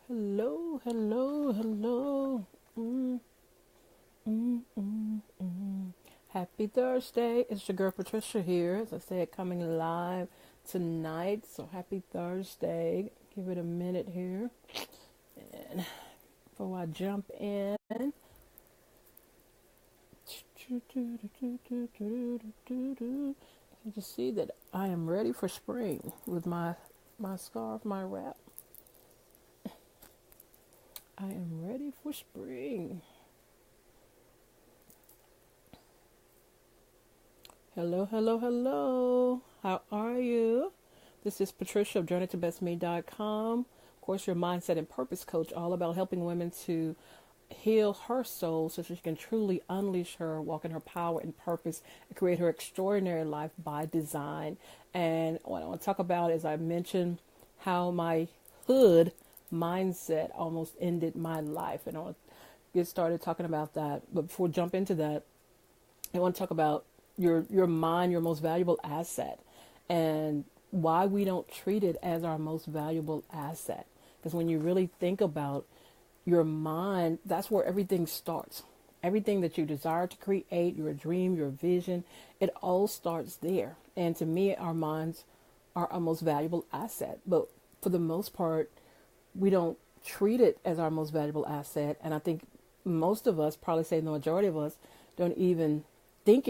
Hello, hello, hello. Mm, Happy Thursday. It's your girl Patricia here. As I said, coming live tonight. So happy Thursday. Give it a minute here. And before I jump in, you can just see that I am ready for spring with my scarf, my wrap. I am ready for spring. Hello, hello, hello. How are you? This is Patricia of JourneyToBestMe.com. Of course, your mindset and purpose coach, all about helping women to heal her soul so she can truly unleash her, walk in her power and purpose, and create her extraordinary life by design. And what I want to talk about is I mentioned how my hood mindset almost ended my life. And I want to get started talking about that. But before I jump into that, I want to talk about your mind, your most valuable asset, and why we don't treat it as our most valuable asset. Because when you really think about your mind, that's where everything starts. Everything that you desire to create, your dream, your vision, it all starts there. And to me, our minds are our most valuable asset. But for the most part, we don't treat it as our most valuable asset. And I think most of us, probably say the majority of us, don't even think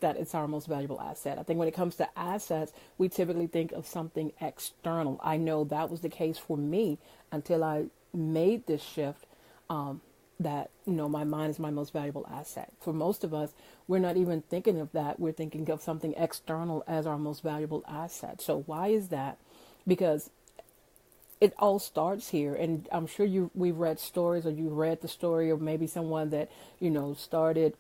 that it's our most valuable asset. I think when it comes to assets, we typically think of something external. I know that was the case for me until I made this shift, that my mind is my most valuable asset. For most of us, we're not even thinking of that. We're thinking of something external as our most valuable asset. So why is that? Because it all starts here, and I'm sure we've read stories, or you read the story of maybe someone that started,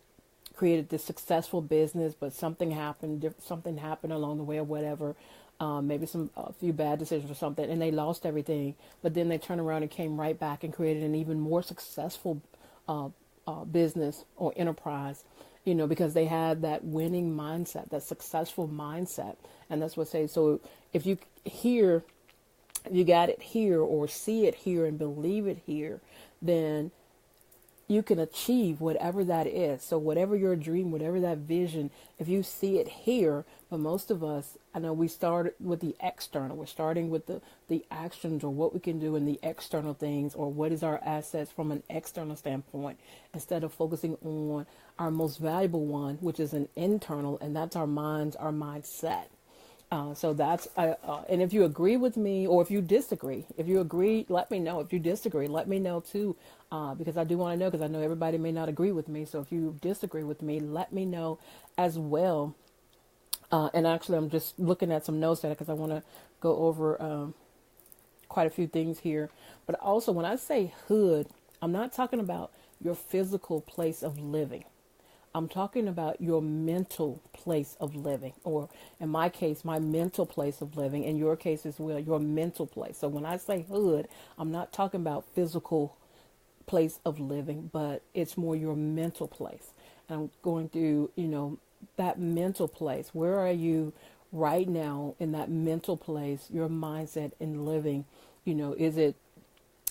created this successful business, but something happened along the way or whatever. Maybe a few bad decisions or something, and they lost everything. But then they turned around and came right back and created an even more successful business or enterprise, because they had that winning mindset, that successful mindset. And that's what I say. So if you got it here, or see it here and believe it here, then you can achieve whatever that is. So whatever your dream, whatever that vision, if you see it here, but most of us, I know we start with the external. We're starting with the actions, or what we can do in the external things, or what is our assets from an external standpoint, instead of focusing on our most valuable one, which is an internal, and that's our minds, our mindset. So that's, and if you agree with me, or if you disagree, if you agree, let me know. If you disagree, let me know too, because I do want to know, because I know everybody may not agree with me. So if you disagree with me, let me know as well. And actually, I'm just looking at some notes, because I want to go over quite a few things here. But also, when I say hood, I'm not talking about your physical place of living. I'm talking about your mental place of living, or in my case, my mental place of living, in your case as well, your mental place. So when I say hood, I'm not talking about physical place of living, but it's more your mental place. And I'm going to, that mental place. Where are you right now in that mental place, your mindset in living? Is it,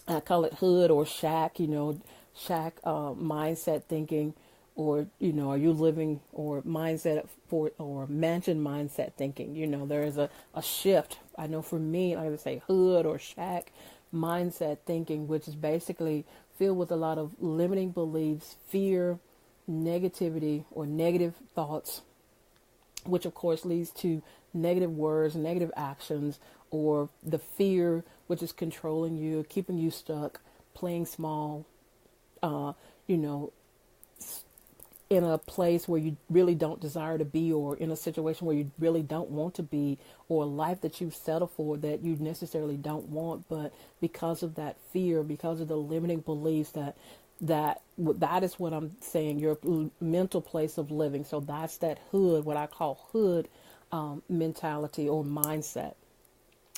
I call it hood or shack, shack mindset thinking, or are you living, or mindset for, or mansion mindset thinking? There is a shift. I know for me, I would say hood or shack mindset thinking, which is basically filled with a lot of limiting beliefs, fear, negativity, or negative thoughts, which of course leads to negative words, negative actions, or the fear, which is controlling you, keeping you stuck, playing small, you know, in a place where you really don't desire to be, or in a situation where you really don't want to be, or a life that you've settled for that you necessarily don't want, but because of that fear, because of the limiting beliefs, that is what I'm saying, your mental place of living. So that's that hood, what I call hood mentality or mindset.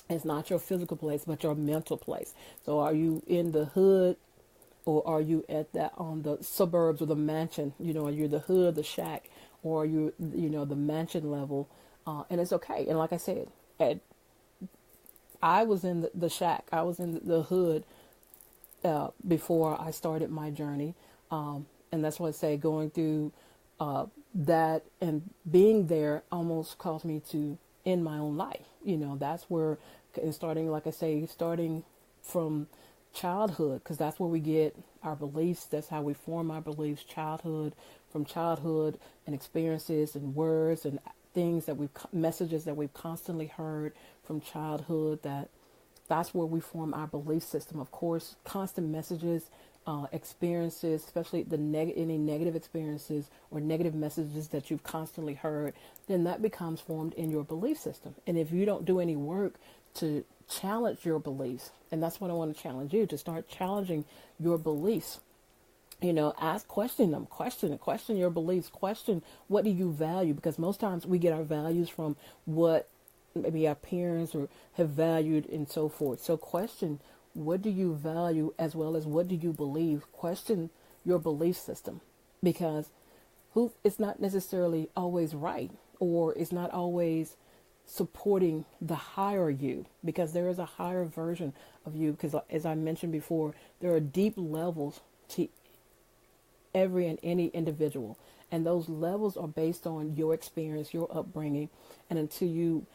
It's not your physical place, but your mental place. So are you in the hood, or are you at that on the suburbs or the mansion? Are you the hood, the shack, or are you, the mansion level? And it's okay. And like I said, I was in the shack. I was in the hood before I started my journey. And that's what I say, going through that and being there almost caused me to end my own life. That's where, and starting, like I say, starting from childhood, because that's where we get our beliefs. That's how we form our beliefs. From childhood and experiences and words and things that messages that we've constantly heard from childhood, that's where we form our belief system. Of course, constant messages, experiences, especially any negative experiences or negative messages that you've constantly heard, then that becomes formed in your belief system. And if you don't do any work to challenge your beliefs, and that's what I want to challenge you, to start challenging your beliefs. Question them, question your beliefs, question what do you value, because most times we get our values from what maybe our parents or have valued and so forth. So question, what do you value, as well as what do you believe? Question your belief system, because it's not necessarily always right, or it's not always supporting the higher you, because there is a higher version of you, because as I mentioned before, there are deep levels to every and any individual, and those levels are based on your experience, your upbringing, and until you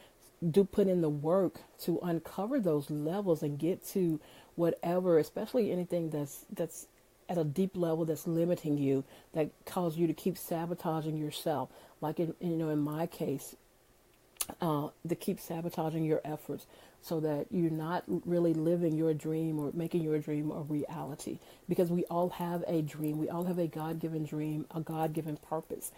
do put in the work to uncover those levels and get to whatever, especially anything that's at a deep level that's limiting you, that causes you to keep sabotaging yourself, like in my case, to keep sabotaging your efforts, so that you're not really living your dream or making your dream a reality. Because we all have a dream. We all have a God-given dream, a God-given purpose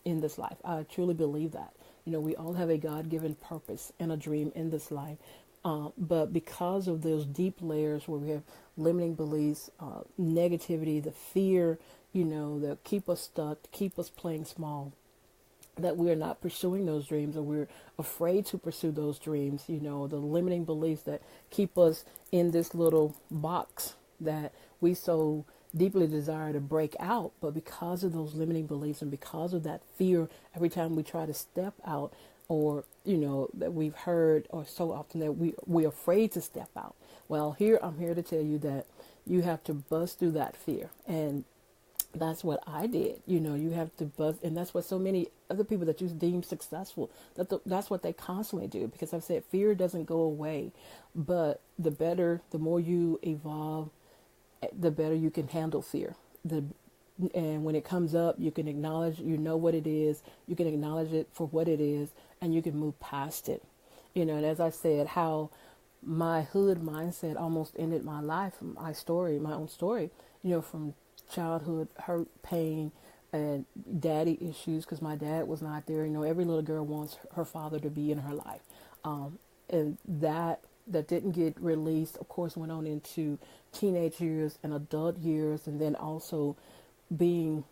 in this life. I truly believe that. We all have a God-given purpose and a dream in this life. But because of those deep layers where we have limiting beliefs, negativity, the fear, that keep us stuck, keep us playing small, that we are not pursuing those dreams, or we're afraid to pursue those dreams, the limiting beliefs that keep us in this little box that we so deeply desire to break out. But because of those limiting beliefs and because of that fear, every time we try to step out, or that we've heard, or so often that we're afraid to step out. Well, I'm here to tell you that you have to bust through that fear. And that's what I did. You have to bust, and that's what so many other people that you deem successful, that's what they constantly do. Because I've said fear doesn't go away, but the more you evolve, the better you can handle fear. And when it comes up, you can acknowledge, what it is, you can acknowledge it for what it is, and you can move past it. And as I said, how my hood mindset almost ended my life, my own story, from childhood hurt, pain, and daddy issues, because my dad was not there. Every little girl wants her father to be in her life. And that didn't get released, of course, went on into teenage years and adult years, and then also being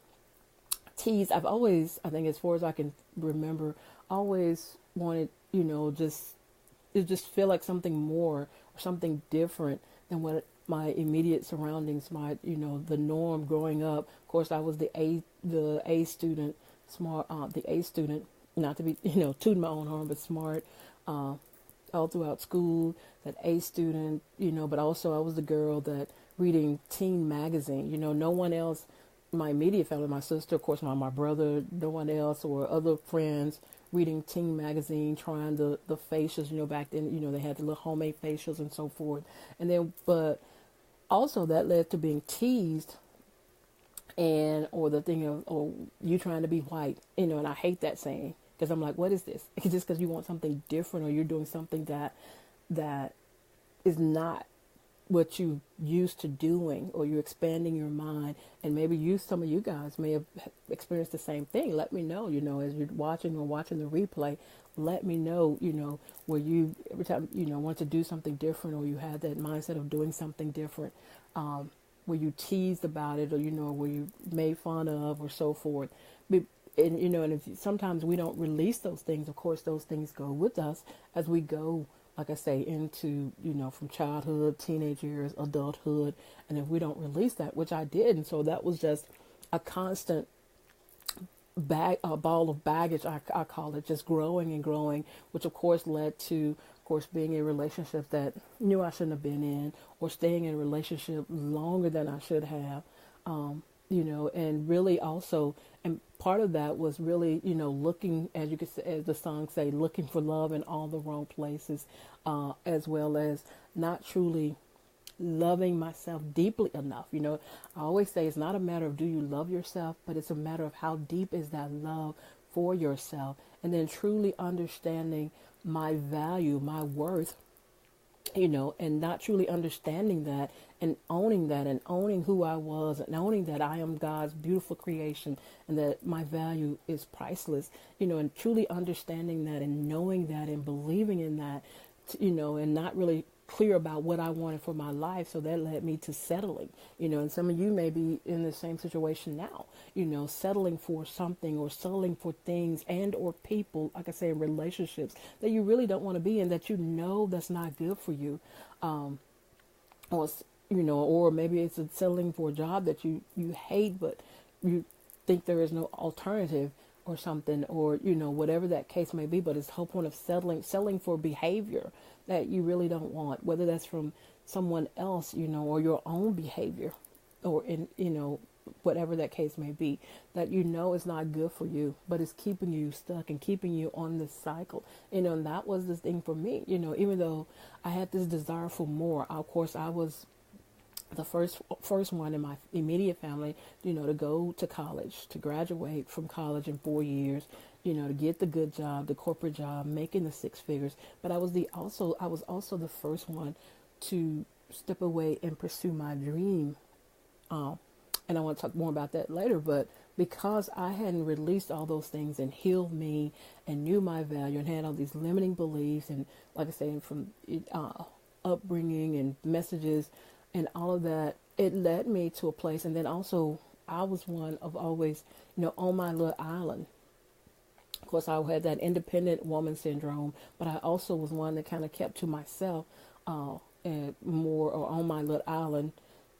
teased. I've always, I think as far as I can remember, always wanted, just feel like something more or something different than what my immediate surroundings, the norm growing up. Of course, I was the A student, the A student, not to be, tooting my own horn, but smart, all throughout school, that A student, but also I was the girl that reading teen magazine, no one else, my immediate family, my sister, of course, my brother, no one else, or other friends reading teen magazine, trying the facials, back then, they had the little homemade facials and so forth. And then, but also that led to being teased, or the thing of, you trying to be white, and I hate that saying, because I'm like, what is this? It's just because you want something different, or you're doing something that is not what you used to doing, or you're expanding your mind. And maybe some of you guys may have experienced the same thing. Let me know, as you're watching the replay, let me know, where you, every time, want to do something different, or you had that mindset of doing something different, where you teased about it, or, where you made fun of, or so forth. And, and if sometimes we don't release those things, of course, those things go with us as we go, like I say, into, from childhood, teenage years, adulthood. And if we don't release that, which I did, and so that was just a constant a ball of baggage, I call it, just growing and growing, which of course led to, of course, being in relationships that knew I shouldn't have been in, or staying in a relationship longer than I should have, and really also, and part of that was really, looking, as you could say, as the song say, looking for love in all the wrong places, as well as not truly loving myself deeply enough. I always say it's not a matter of do you love yourself, but it's a matter of how deep is that love for yourself, and then truly understanding my value, my worth, and not truly understanding that and owning who I was, and owning that I am God's beautiful creation, and that my value is priceless, and truly understanding that and knowing that and believing in that, and not really clear about what I wanted for my life. So that led me to settling, and some of you may be in the same situation now, settling for something, or settling for things and or people, like I say, in relationships that you really don't want to be in, that that's not good for you. Or, or maybe it's settling for a job that you hate, but you think there is no alternative or something, or, whatever that case may be, but it's the whole point of settling for behavior that you really don't want, whether that's from someone else, or your own behavior, or whatever that case may be, that is not good for you, but it's keeping you stuck and keeping you on this cycle. And that was the thing for me, even though I had this desire for more. Of course, I was the first one in my immediate family, to go to college, to graduate from college in 4 years, to get the good job, the corporate job, making the six figures. But I was also the first one to step away and pursue my dream. And I want to talk more about that later, but because I hadn't released all those things and healed me and knew my value and had all these limiting beliefs, and like I say, from upbringing and messages and all of that, it led me to a place. And then also, I was one of always, on my little island. Of course, I had that independent woman syndrome, but I also was one that kind of kept to myself, and more, or on my little island,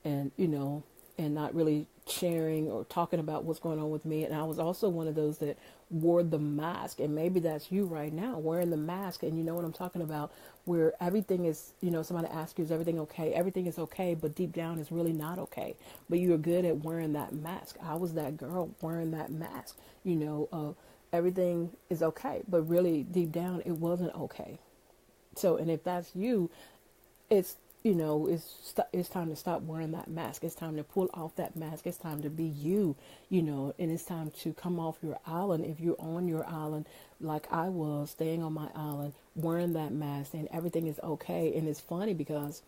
and, and not really sharing or talking about what's going on with me. And I was also one of those that wore the mask, and maybe that's you right now, wearing the mask. And you know what I'm talking about, where everything is, somebody asks you, is everything okay? Everything is okay, but deep down it's really not okay. But you're good at wearing that mask. I was that girl wearing that mask, everything is okay, but really deep down it wasn't okay. So, and if that's you, it's it's time to stop wearing that mask. It's time to pull off that mask. It's time to be you, and it's time to come off your island. If you're on your island, like I was, staying on my island, wearing that mask, and everything is okay. And it's funny because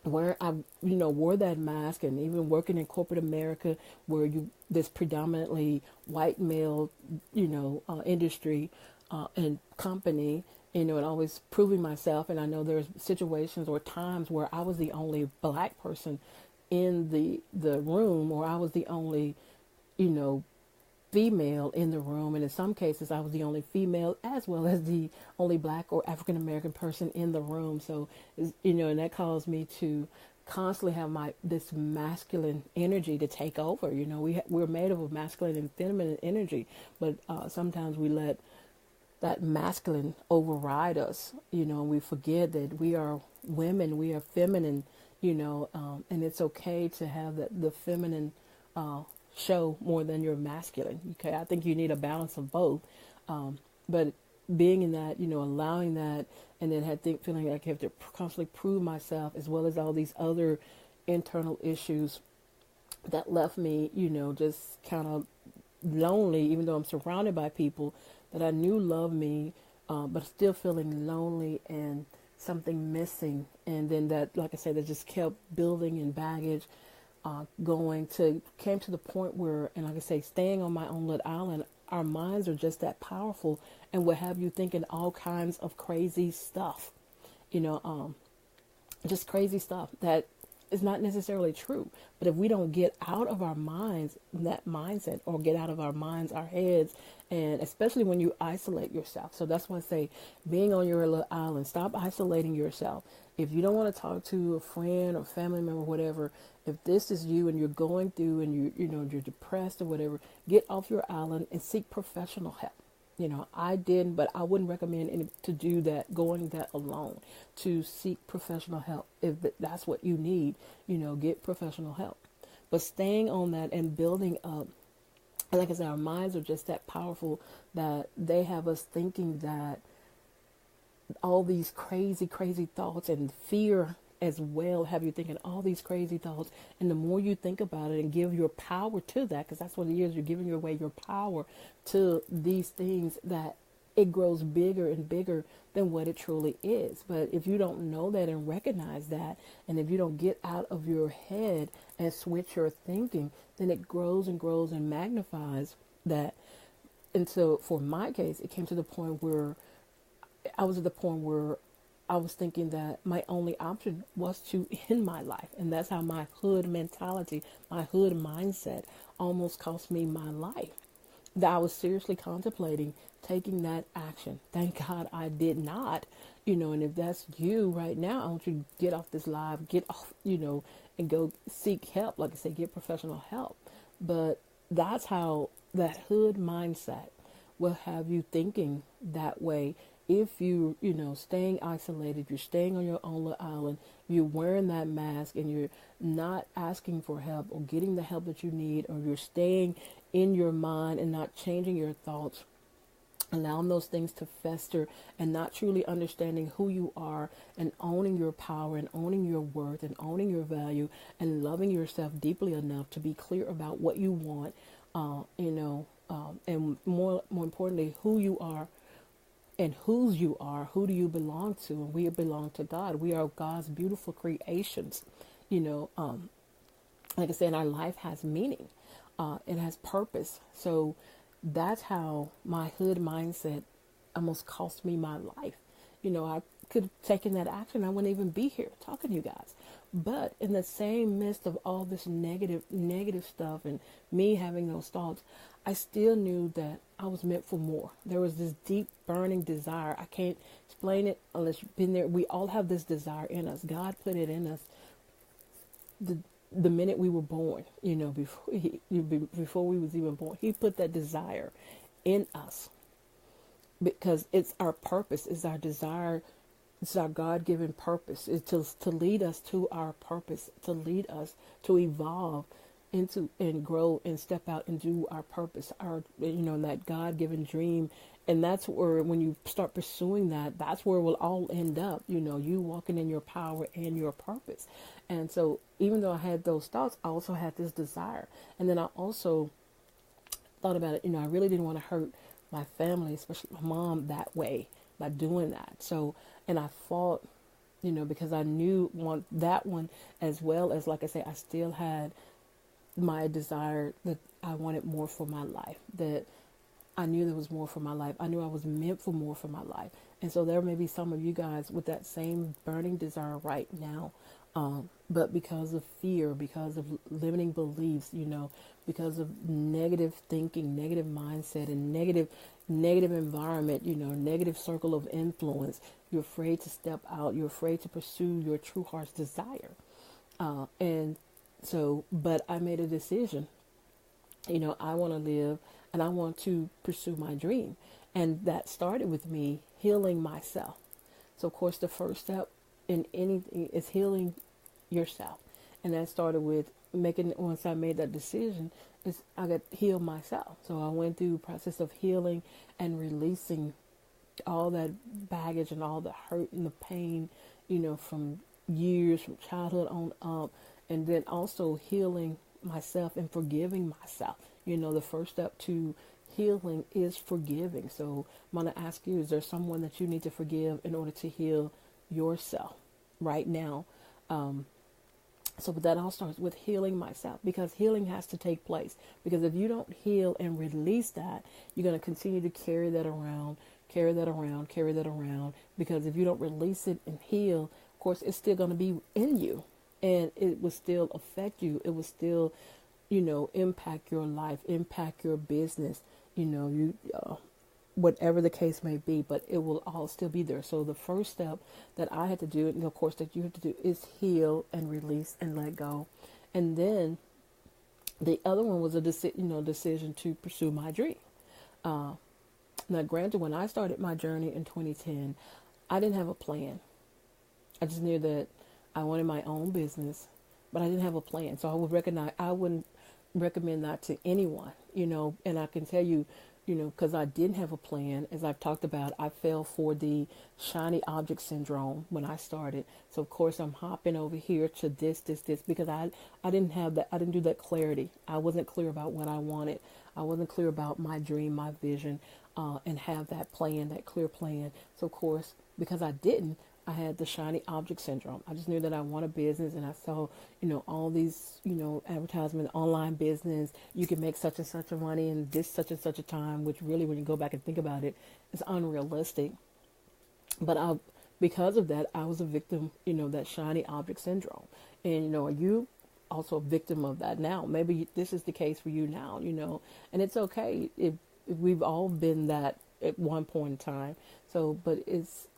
where I, wore that mask, and even working in corporate America, where this predominantly white male, industry, and company, and always proving myself. And I know there's situations or times where I was the only black person in the room, or I was the only, female in the room. And in some cases, I was the only female as well as the only black or African American person in the room. So, and that caused me to constantly have this masculine energy to take over. We're made of a masculine and feminine energy, but sometimes we let that masculine override us, and we forget that we are women, we are feminine, and it's okay to have the feminine show more than your masculine. Okay, I think you need a balance of both, but being in that, allowing that, and then feeling like I have to constantly prove myself, as well as all these other internal issues that left me, just kind of lonely, even though I'm surrounded by people that I knew loved me, but still feeling lonely and something missing. And then that, like I said, that just kept building in baggage, came to the point where, and like I say, staying on my own little island, our minds are just that powerful and will have you thinking all kinds of crazy stuff, just crazy stuff that is not necessarily true. But if we don't get out of our minds that mindset, or get out of our minds, our heads, and especially when you isolate yourself. So that's why I say, being on your little island, stop isolating yourself. If you don't want to talk to a friend or family member, whatever, if this is you and you're going through and you're depressed or whatever, get off your island and seek professional help. I didn't, but I wouldn't recommend any to do that, going that alone, to seek professional help. If that's what you need, get professional help. But staying on that and building up, and like I said, our minds are just that powerful that they have us thinking that all these crazy, crazy thoughts, and fear as well have you thinking all these crazy thoughts. And the more you think about it and give your power to that, because that's what it is, you're giving away your power to these things, that it grows bigger and bigger than what it truly is. But if you don't know that and recognize that, and if you don't get out of your head and switch your thinking, then it grows and grows and magnifies that. And so for my case, it came to the point where I was at the point where I was thinking that my only option was to end my life. And that's how my hood mentality, my hood mindset almost cost me my life. That I was seriously contemplating taking that action. Thank God I did not. And if that's you right now, I want you to get off this live, get off, and go seek help. Like I said, get professional help. But that's how that hood mindset will have you thinking that way. If you, staying isolated, you're staying on your own little island, you're wearing that mask and you're not asking for help or getting the help that you need, or you're staying in your mind and not changing your thoughts, allowing those things to fester and not truly understanding who you are and owning your power and owning your worth and owning your value and loving yourself deeply enough to be clear about what you want, and more importantly, who you are and whose you are. Who do you belong to? And we belong to God. We are God's beautiful creations. Like I said, our life has meaning. It has purpose. So that's how my hood mindset almost cost me my life. I could have taken that action. I wouldn't even be here talking to you guys. But in the same midst of all this negative stuff and me having those thoughts, I still knew that I was meant for more. There was this deep burning desire. I can't explain it unless you've been there. We all have this desire in us. God put it in us the minute we were born, before we was even born. He put that desire in us because it's our purpose. It's our desire. It's our God-given purpose. It's to lead us to our purpose, to lead us to evolve into and grow and step out and do our purpose, our that God-given dream. And that's where, when you start pursuing that, that's where we'll all end up, you walking in your power and your purpose. And so even though I had those thoughts, I also had this desire. And then I also thought about it, I really didn't want to hurt my family, especially my mom, that way by doing that. So, and I fought, because I knew that one, as well as, like I say, I still had my desire that I wanted more for my life, that I knew there was more for my life. I knew I was meant for more for my life. And so there may be some of you guys with that same burning desire right now. But because of fear, because of limiting beliefs, because of negative thinking, negative mindset, and negative environment, negative circle of influence, you're afraid to step out. You're afraid to pursue your true heart's desire. But I made a decision. I want to live and I want to pursue my dream. And that started with me healing myself. So, of course, the first step in anything is healing yourself. And that started with once I made that decision, is I got to heal myself. So I went through the process of healing and releasing all that baggage and all the hurt and the pain, from years, from childhood on up. And then also healing myself and forgiving myself. The first step to healing is forgiving. So I'm going to ask you, is there someone that you need to forgive in order to heal yourself right now? But that all starts with healing myself, because healing has to take place. Because if you don't heal and release that, you're going to continue to carry that around. Because if you don't release it and heal, of course, it's still going to be in you. And it will still affect you. It will still, impact your life, impact your business, whatever the case may be, but it will all still be there. So the first step that I had to do, and of course that you have to do, is heal and release and let go. And then the other one was a decision to pursue my dream. Now, granted, when I started my journey in 2010, I didn't have a plan. I just knew that I wanted my own business, but I didn't have a plan. So I wouldn't recommend that to anyone, and I can tell you, because I didn't have a plan, as I've talked about, I fell for the shiny object syndrome when I started. So of course I'm hopping over here to this, because I didn't have that, I didn't do that clarity. I wasn't clear about what I wanted. I wasn't clear about my dream, my vision, and have that plan, that clear plan. So of course, because I didn't, I had the shiny object syndrome. I just knew that I want a business, and I saw, all these, advertisements, online business. You can make such and such a money in this such and such a time, which really, when you go back and think about it, is unrealistic. But because of that, I was a victim, that shiny object syndrome. And, are you also a victim of that now? Maybe this is the case for you now, and it's okay if we've all been that at one point in time. So, but it's,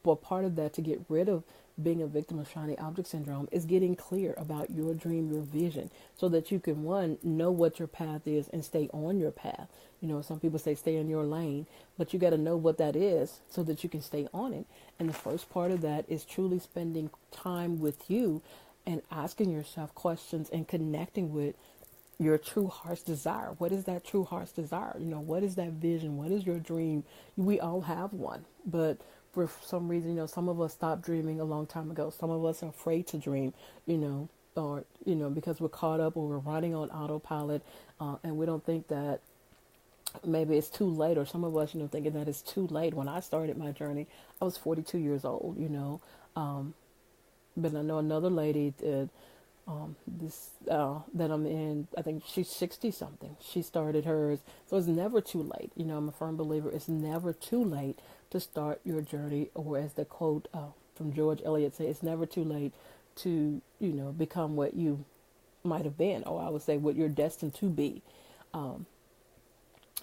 but part of that, to get rid of being a victim of shiny object syndrome, is getting clear about your dream, your vision, so that you can, one, know what your path is and stay on your path. Some people say stay in your lane, but you got to know what that is so that you can stay on it. And the first part of that is truly spending time with you and asking yourself questions and connecting with your true heart's desire. What is that true heart's desire? What is that vision? What is your dream? We all have one, but for some reason, some of us stopped dreaming a long time ago. Some of us are afraid to dream, or, because we're caught up or we're running on autopilot, and we don't think that maybe it's too late, or some of us, thinking that it's too late. When I started my journey, I was 42 years old, but I know another lady that, that I'm in, I think she's 60 something. She started hers. So it's never too late. I'm a firm believer. It's never too late to start your journey, or as the quote from George Eliot says, it's never too late to, become what you might have been, or I would say what you're destined to be,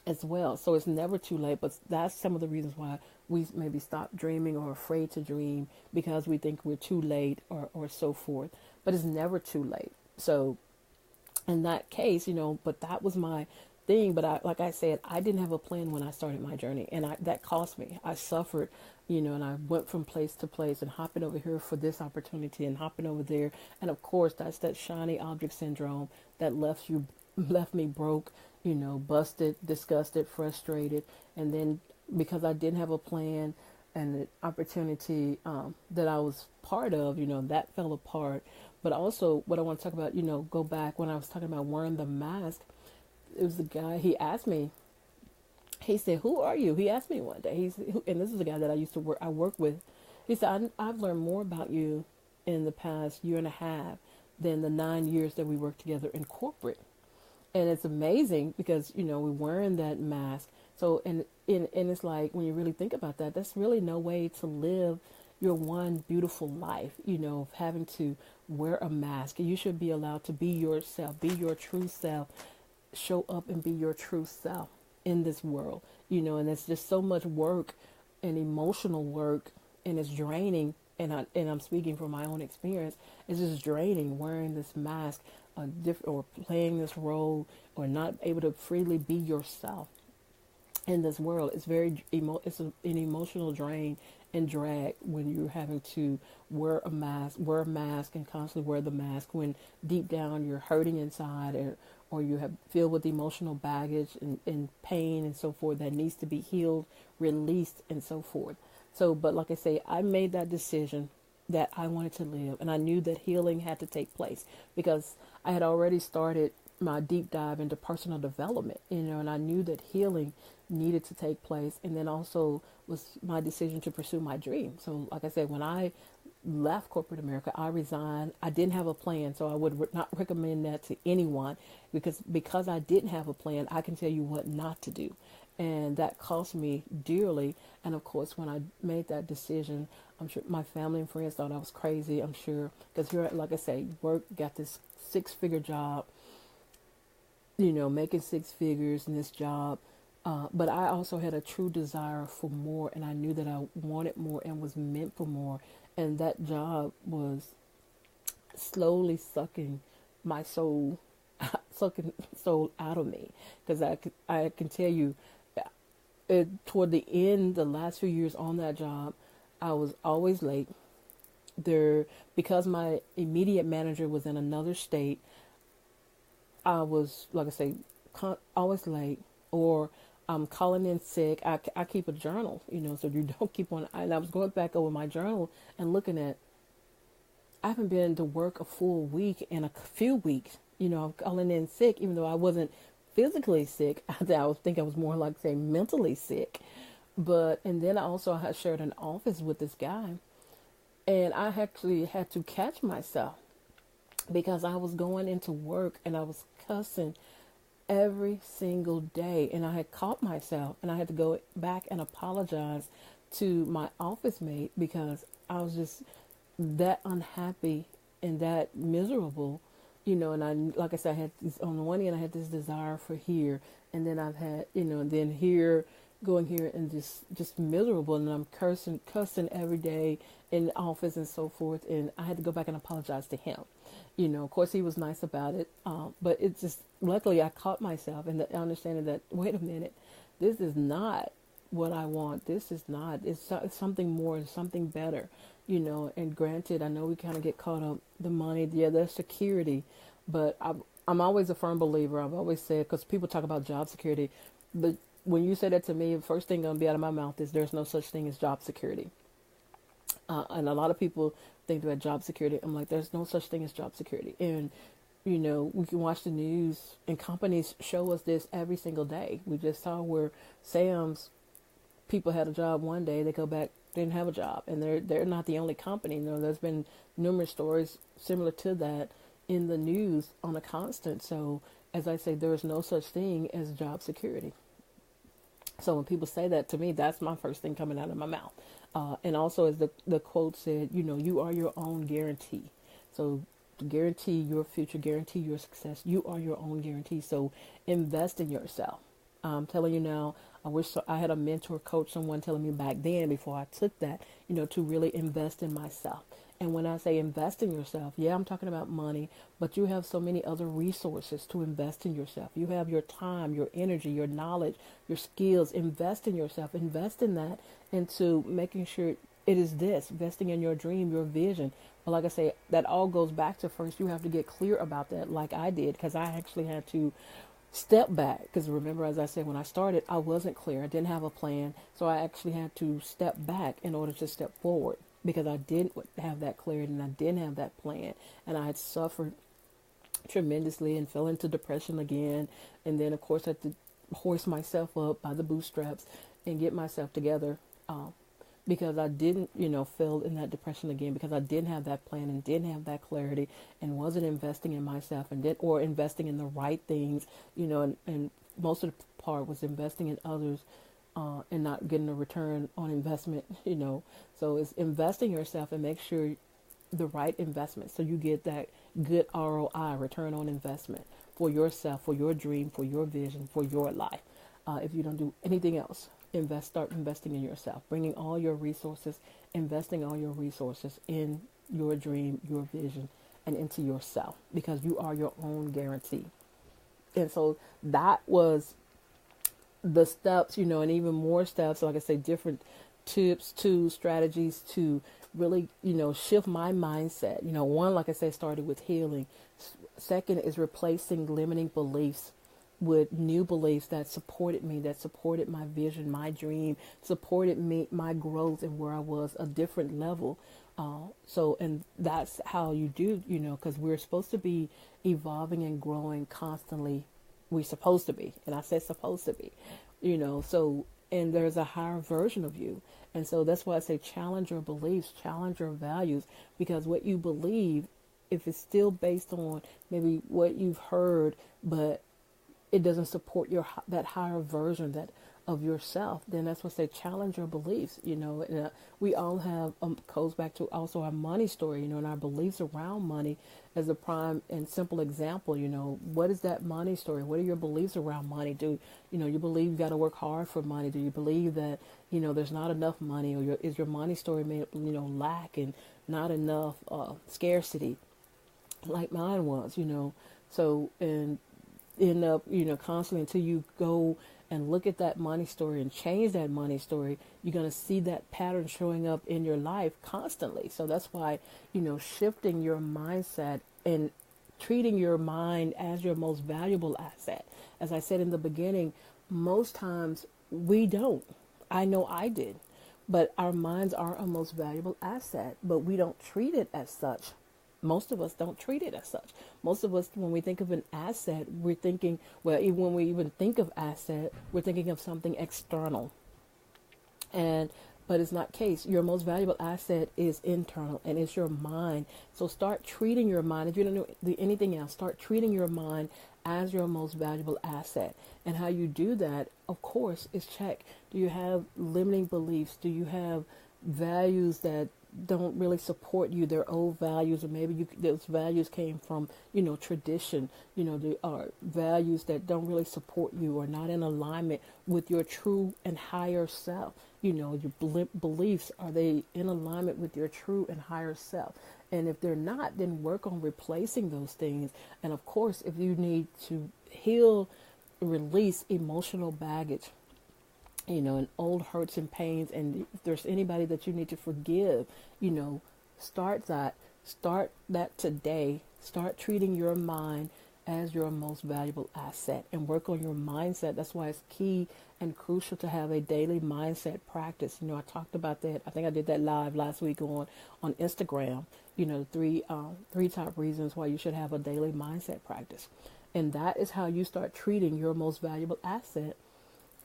as well. So it's never too late, but that's some of the reasons why we maybe stop dreaming or afraid to dream, because we think we're too late, or so forth. But it's never too late. So in that case, but that was my thing. But like I said, I didn't have a plan when I started my journey, and that cost me. I suffered, and I went from place to place and hopping over here for this opportunity and hopping over there. And of course, that's that shiny object syndrome that left me broke, busted, disgusted, frustrated. And then because I didn't have a plan and the opportunity that I was part of, that fell apart. But also what I want to talk about, go back when I was talking about wearing the mask. It was the guy, he asked me, he said, "Who are you?" He asked me one day, and this is a guy that I work with. He said, I've learned more about you in the past year and a half than the 9 years that we worked together in corporate. And it's amazing because, we're wearing that mask. So, and it's like, when you really think about that, that's really no way to live your one beautiful life, of having to wear a mask. You should be allowed to be yourself, be your true self, show up and be your true self in this world, and it's just so much work and emotional work, and it's draining. And I'm speaking from my own experience. It's just draining wearing this mask, or playing this role, or not able to freely be yourself in this world. It's it's an emotional drain and drag when you're having to wear a mask, and constantly wear the mask when deep down you're hurting inside, or you have filled with emotional baggage and pain and so forth that needs to be healed, released, and so forth. So, but like I say, I made that decision that I wanted to live, and I knew that healing had to take place because I had already started my deep dive into personal development, and I knew that healing needed to take place. And then also was my decision to pursue my dream. So like I said, when I left corporate America, I resigned. I didn't have a plan, so I would not recommend that to anyone, because I didn't have a plan, I can tell you what not to do. And that cost me dearly. And of course, when I made that decision, I'm sure my family and friends thought I was crazy, I'm sure, because here, like I say, got this 6-figure job, making 6 figures in this job. But I also had a true desire for more, and I knew that I wanted more and was meant for more. And that job was slowly sucking my soul, sucking soul out of me. Because I can tell you, toward the end, the last few years on that job, I was always late. There, because my immediate manager was in another state, I was, like I say, always late, or I'm calling in sick. I keep a journal, so you don't keep on. And I was going back over my journal and looking at, I haven't been to work a full week in a few weeks. I'm calling in sick, even though I wasn't physically sick. I think I was more like, say, mentally sick. And then I had shared an office with this guy, and I actually had to catch myself because I was going into work and I was cussing every single day, and I had caught myself, and I had to go back and apologize to my office mate because I was just that unhappy and that miserable, and like I said, I had this, on the one hand, I had this desire for here, and then I've had, and then here, going here and just miserable, and I'm cussing every day in the office and so forth, and I had to go back and apologize to him. Of course he was nice about it, but it's just, luckily I caught myself and the understanding that, wait a minute, this is not what I want. This is not, it's something more, it's something better, and granted, I know we kind of get caught up, the money, yeah, there's security, but I'm always a firm believer. I've always said, because people talk about job security, but when you say that to me, the first thing going to be out of my mouth is there's no such thing as job security. And a lot of people think about job security. I'm like, there's no such thing as job security. And, we can watch the news, and companies show us this every single day. We just saw where Sam's people had a job one day, they go back, didn't have a job. And they're not the only company. There's been numerous stories similar to that in the news on a constant. So, as I say, there is no such thing as job security. So when people say that to me, that's my first thing coming out of my mouth. And also, as the quote said, you are your own guarantee. So to guarantee your future, guarantee your success, you are your own guarantee. So invest in yourself. I'm telling you now, I wish I had a mentor, coach, someone telling me back then before I took that, to really invest in myself. And when I say invest in yourself, yeah, I'm talking about money, but you have so many other resources to invest in yourself. You have your time, your energy, your knowledge, your skills. Invest in yourself. Invest in that into making sure it is this, investing in your dream, your vision. But like I say, that all goes back to first you have to get clear about that, like I did, because I actually had to step back. Because remember, as I said, when I started, I wasn't clear. I didn't have a plan. So I actually had to step back in order to step forward, because I didn't have that clarity and I didn't have that plan. And I had suffered tremendously and fell into depression again. And then, of course, I had to hoist myself up by the bootstraps and get myself together, because I didn't, fell in that depression again, because I didn't have that plan and didn't have that clarity and wasn't investing in myself or investing in the right things, and most of the part was investing in others, and not getting a return on investment, So it's investing yourself and make sure the right investment, so you get that good ROI, return on investment, for yourself, for your dream, for your vision, for your life. If you don't do anything else, start investing in yourself, bringing all your resources, investing all your resources in your dream, your vision, and into yourself, because you are your own guarantee. And so that was the steps, and even more steps, like I say, different tips, tools, strategies to really, shift my mindset. One, like I said, started with healing. Second is replacing limiting beliefs with new beliefs that supported me, that supported my vision, my dream, supported me, my growth, and where I was, a different level. And that's how you do, because we're supposed to be evolving and growing constantly. We're supposed to be, and I said supposed to be, and there's a higher version of you. And so that's why I say challenge your beliefs, challenge your values, because what you believe, if it's still based on maybe what you've heard, but it doesn't support that higher version of yourself, then that's what I say, challenge your beliefs. And, we all have, goes back to also our money story, and our beliefs around money as a prime and simple example. What is that money story? What are your beliefs around money? Do you believe you got to work hard for money? Do you believe that there's not enough money, or is your money story made lack and not enough scarcity, like mine was? So, and end up constantly, until you go and look at that money story and change that money story, you're going to see that pattern showing up in your life constantly. So that's why, shifting your mindset and treating your mind as your most valuable asset. As I said in the beginning, most times we don't. I know I did. But our minds are our most valuable asset, but we don't treat it as such. Most of us don't treat it as such. Most of us, when we think of an asset, we're thinking, well, even when we even think of asset, we're thinking of something external. But it's not the case. Your most valuable asset is internal, and it's your mind. So start treating your mind. If you don't know anything else, start treating your mind as your most valuable asset. And how you do that, of course, is check. Do you have limiting beliefs? Do you have values that don't really support you? They're old values, or maybe those values came from, tradition. There are values that don't really support you or not in alignment with your true and higher self. Your beliefs, are they in alignment with your true and higher self? And if they're not, then work on replacing those things. And of course, if you need to heal, release emotional baggage, and old hurts and pains, and if there's anybody that you need to forgive, start that today. Start treating your mind as your most valuable asset and work on your mindset. That's why it's key and crucial to have a daily mindset practice. I talked about that. I think I did that live last week on Instagram. Three top reasons why you should have a daily mindset practice. And that is how you start treating your most valuable asset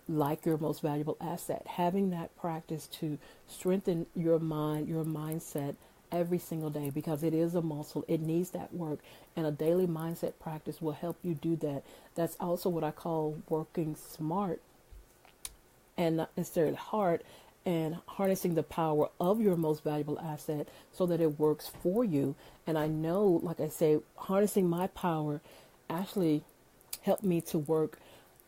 like your most valuable asset. Having that practice to strengthen your mind, your mindset every single day, because it is a muscle. It needs that work, and a daily mindset practice will help you do that. That's also what I call working smart and not necessarily hard, and harnessing the power of your most valuable asset so that it works for you. And I know, like I say, harnessing my power actually helped me to work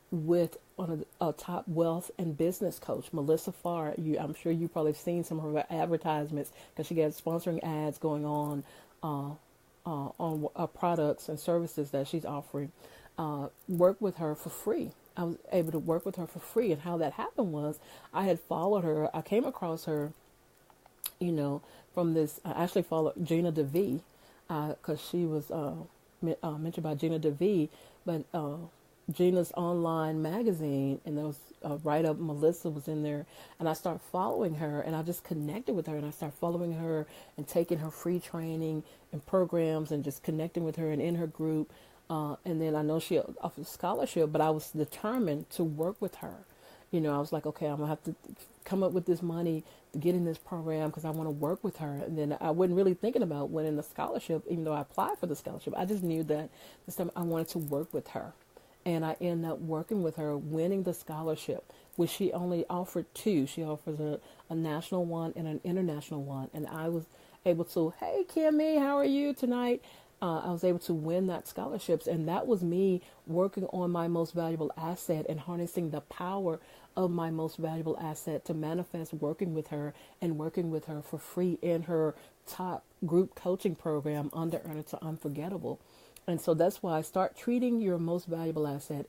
with one of a top wealth and business coach, Melissa Farr. I'm sure you probably seen some of her advertisements, because she gets sponsoring ads going on products and services that she's offering. Work with her for free. I was able to work with her for free, and how that happened was I had followed her. I came across her, from this. I actually followed Gina DeVee because she was mentioned by Gina DeVee, but Gina's online magazine, and there was a write-up. Melissa was in there, and I started following her, and I just connected with her, and I started following her and taking her free training and programs, and just connecting with her and in her group. And then I know she offered a scholarship, but I was determined to work with her. I was like, okay, I'm going to have to come up with this money to get in this program because I want to work with her. And then I wasn't really thinking about winning the scholarship, even though I applied for the scholarship. I just knew that this time I wanted to work with her. And I ended up working with her, winning the scholarship, which she only offered two. She offers a national one and an international one. And I was able to, hey, Kimmy, how are you tonight? I was able to win that scholarships, and that was me working on my most valuable asset and harnessing the power of my most valuable asset to manifest working with her, and working with her for free in her top group coaching program under Earn It to Unforgettable. And so that's why I start treating your most valuable asset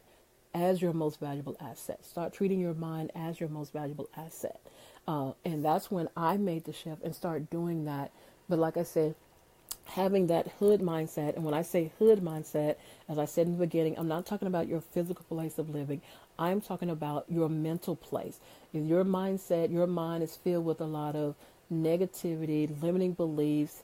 as your most valuable asset. Start treating your mind as your most valuable asset. And that's when I made the shift and start doing that. But like I said, having that hood mindset, and when I say hood mindset, as I said in the beginning, I'm not talking about your physical place of living. I'm talking about your mental place. If your mindset, your mind is filled with a lot of negativity, limiting beliefs,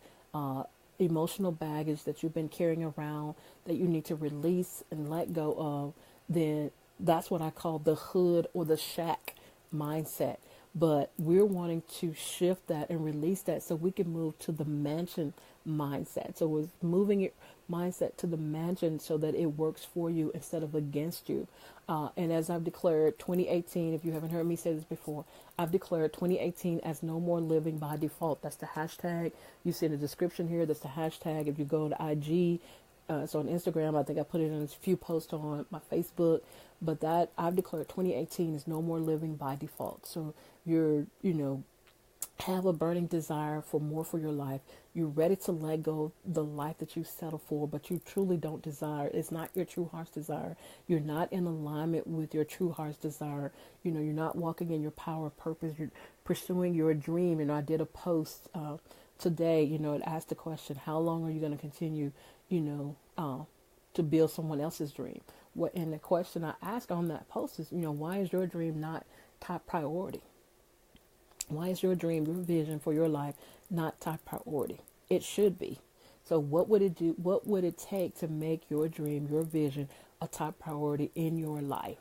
emotional baggage that you've been carrying around that you need to release and let go of, then that's what I call the hood or the shack mindset. But we're wanting to shift that and release that so we can move to the mansion mindset. So it's moving your mindset to the mansion so that it works for you instead of against you. And as I've declared 2018, if you haven't heard me say this before, I've declared 2018 as no more living by default. That's the hashtag. You see in the description here, that's the hashtag. If you go to IG, so on Instagram, I think I put it in a few posts on my Facebook, but that I've declared 2018 is no more living by default. So you're, have a burning desire for more for your life. You're ready to let go of the life that you settle for, but you truly don't desire. It's not your true heart's desire. You're not in alignment with your true heart's desire. You're not walking in your power of purpose. You're pursuing your dream. I did a post today, it asked the question, how long are you going to continue, to build someone else's dream? And the question I asked on that post is, why is your dream not top priority? Why is your dream, your vision for your life not top priority? It should be. So what would it do? What would it take to make your dream, your vision, a top priority in your life?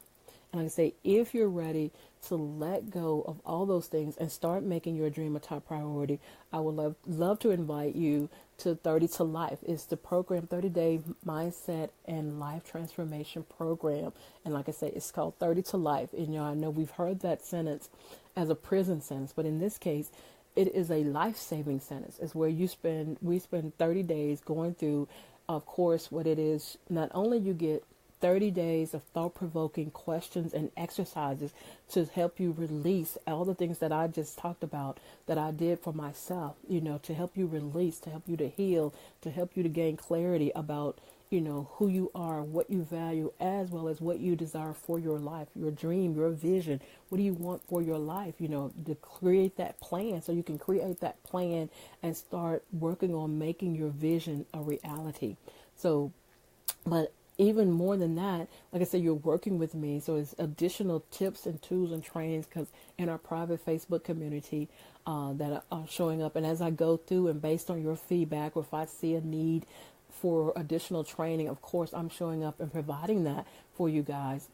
And like I say, if you're ready to let go of all those things and start making your dream a top priority, I would love to invite you to 30 to Life. It's the program, 30-day mindset and life transformation program. And like I say, it's called 30 to Life. And I know we've heard that sentence as a prison sentence, but in this case, it is a life-saving sentence. It's where we spend 30 days going through, of course, what it is. Not only you get 30 days of thought-provoking questions and exercises to help you release all the things that I just talked about that I did for myself, to help you release, to help you to heal, to help you to gain clarity about, who you are, what you value, as well as what you desire for your life, your dream, your vision. What do you want for your life? To create that plan so you can create that plan and start working on making your vision a reality. So, but even more than that, like I said, you're working with me. So it's additional tips and tools and trainings because in our private Facebook community that are showing up. And as I go through and based on your feedback, or if I see a need for additional training, of course, I'm showing up and providing that for you guys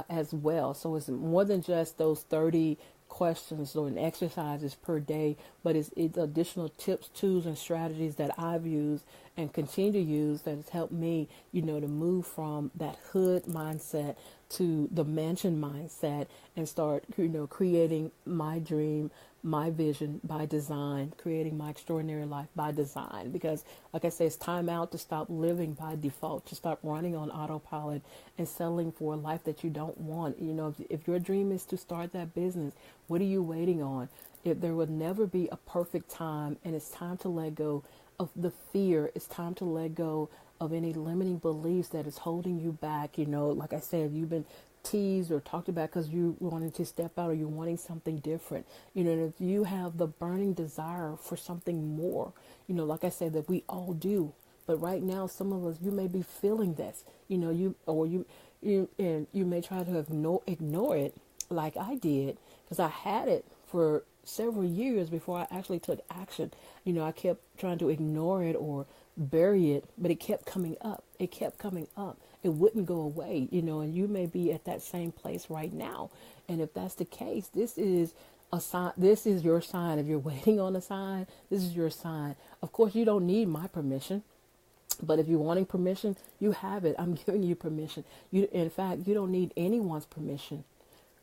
as well. So it's more than just those 30 questions or exercises per day, but it's additional tips, tools, and strategies that I've used and continue to use that has helped me, to move from that hood mindset to the mansion mindset and start, creating my dream, my vision by design, creating my extraordinary life by design. Because, like I say, it's time out to stop living by default, to stop running on autopilot and settling for a life that you don't want. If your dream is to start that business, what are you waiting on? If there would never be a perfect time, and it's time to let go of the fear. It's time to let go of any limiting beliefs that is holding you back. Like I said, if you've been teased or talked about because you wanted to step out or you're wanting something different, and if you have the burning desire for something more, like I said, that we all do. But right now, some of us, you may be feeling this, you may try to ignore it like I did, because I had it for several years before I actually took action. I kept trying to ignore it or bury it, but it kept coming up. It kept coming up. It wouldn't go away, and you may be at that same place right now. And if that's the case, this is a sign. This is your sign. If you're waiting on a sign, this is your sign. Of course, you don't need my permission. But if you're wanting permission, you have it. I'm giving you permission. In fact, you don't need anyone's permission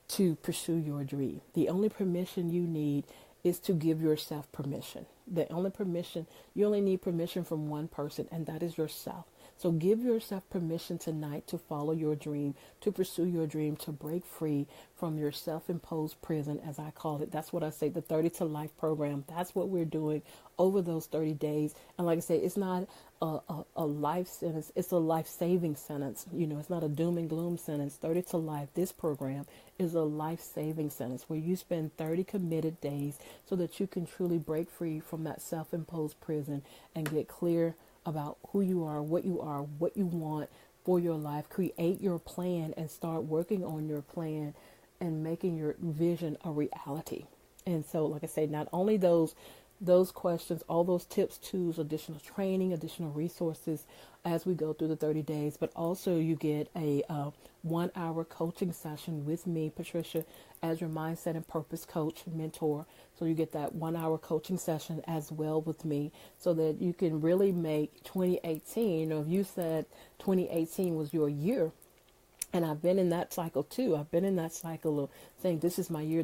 to pursue your dream. The only permission you need is to give yourself permission. You only need permission from one person, and that is yourself. So give yourself permission tonight to follow your dream, to pursue your dream, to break free from your self-imposed prison, as I call it. That's what I say, the 30 to Life program. That's what we're doing over those 30 days. And like I say, it's not a life sentence. It's a life-saving sentence. It's not a doom and gloom sentence. 30 to Life, this program, is a life-saving sentence where you spend 30 committed days so that you can truly break free from that self-imposed prison and get clear about who you are, what you want for your life. Create your plan and start working on your plan and making your vision a reality. And so, like I say, not only those questions, all those tips, tools, additional training, additional resources as we go through the 30 days, but also you get a 1-hour coaching session with me, Patricia, as your mindset and purpose coach, mentor. So you get that 1-hour coaching session as well with me so that you can really make 2018, if you said 2018 was your year, and I've been in that cycle too. I've been in that cycle of saying, this is my year.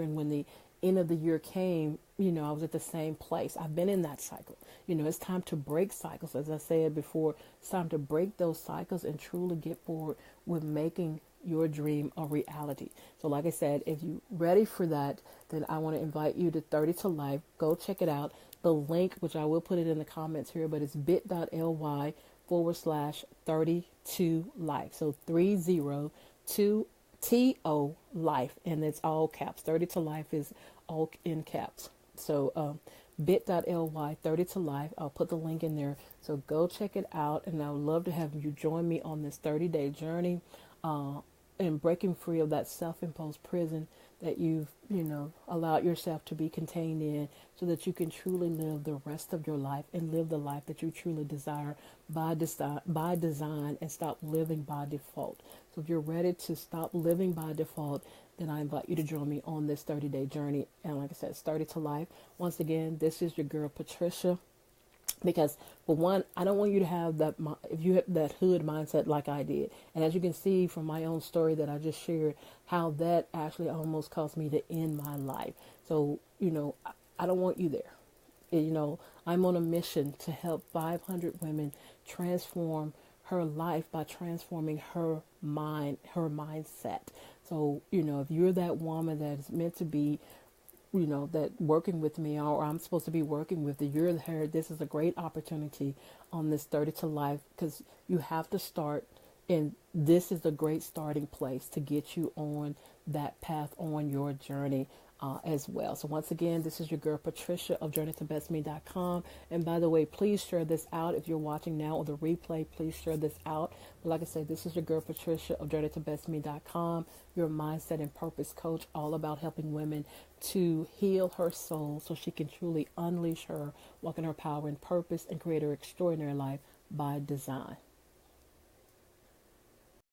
And when the end of the year came, I was at the same place. I've been in that cycle. It's time to break cycles. As I said before, it's time to break those cycles and truly get forward with making your dream a reality. So like I said, if you're ready for that, then I want to invite you to 30 to Life. Go check it out. The link, which I will put it in the comments here, but it's bit.ly/32 life. So 302 TO life, and it's all caps. 30 to Life is all in caps. So bit.ly 30 to Life. I'll put the link in there. So go check it out, and I would love to have you join me on this 30-day journey and breaking free of that self-imposed prison that you've, allowed yourself to be contained in, so that you can truly live the rest of your life and live the life that you truly desire by design, and stop living by default. So if you're ready to stop living by default, then I invite you to join me on this 30-day journey. And like I said, it's 30 to Life. Once again, this is your girl Patricia. Because for one, I don't want you to have that, if you have that hood mindset like I did. And as you can see from my own story that I just shared, how that actually almost caused me to end my life. So, I don't want you there. I'm on a mission to help 500 women transform her life by transforming her mind, her mindset. So, if you're that woman that is meant to be, that working with me, or I'm supposed to be working with you're there, this is a great opportunity on this 30 to Life, because you have to start, and this is a great starting place to get you on that path on your journey as well. So once again, this is your girl Patricia of JourneyToBestMe.com. And by the way, please share this out. If you're watching now or the replay, please share this out. But like I said, this is your girl Patricia of JourneyToBestMe.com, your mindset and purpose coach, all about helping women to heal her soul so she can truly unleash her, walk in her power and purpose, and create her extraordinary life by design.